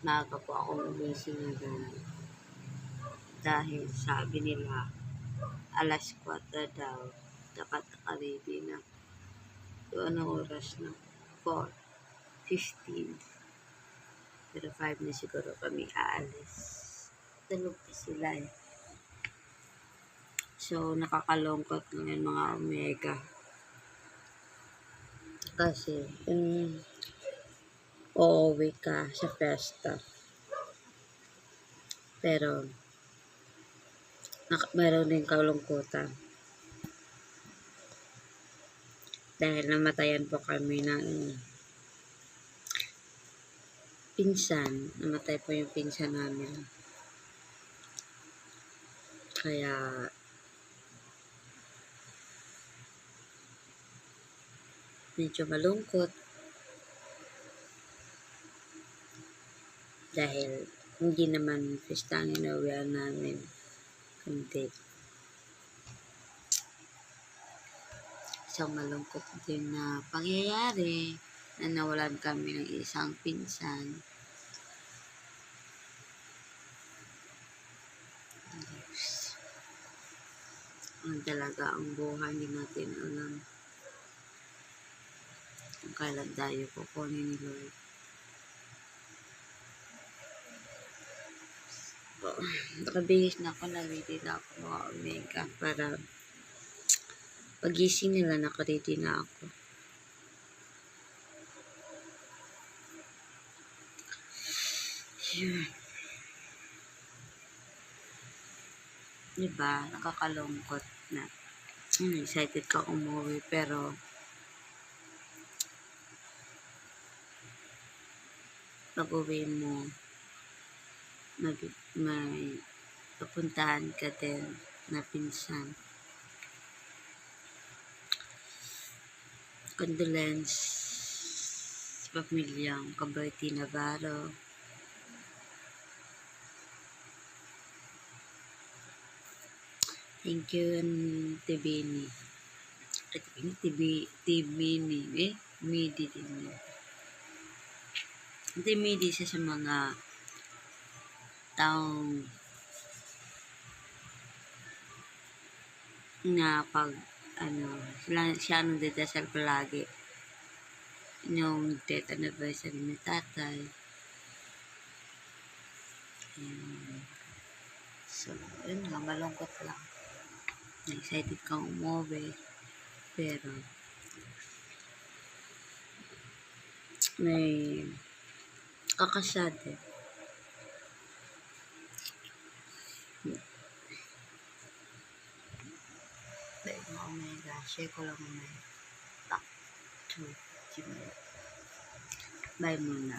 maaga po akong umising ngayon. Dahil sabi nila, alas 4 daw, dapat naka-ready na. So, anong oras na? 4:15. Pero 5 na siguro kami aalis. Tulog pa sila eh. So, nakakalungkot ngayon mga Omega. Kasi, uuwi ka sa festa. Pero, meron din kalungkutan. Dahil namatayan po kami ng pinsan. Namatay po yung pinsan namin. Kaya, medyo malungkot. Dahil, hindi naman pista ang inawian namin. Kundi, isang malungkot din na pangyayari na nawalan kami ng isang pinsan. Ang talaga ang buhay, hindi natin alam kung kailan tayo kukunin ni Lord. Nakabihis na ako, nag-ready na ako mga Omega para pagising nila, naka-ready na ako. Diba, nakakalungkot na. Excited ka umuwi pero pag-uwi mo, may papuntahan ka din na pinsan. Condolence sa pamilyang Caberti Navarro. Thank you, Tibini. Tibini. Midi din. Midi siya sa mga taong na pag siya anong dedasal palagi yung death anniversary ni tatay. So, yun nga, malungkot lang. Excited kang umuwi pero may kakasad eh. Dahil mga Omega, share ko lang mamaya. Back to Gmail. Bye muna.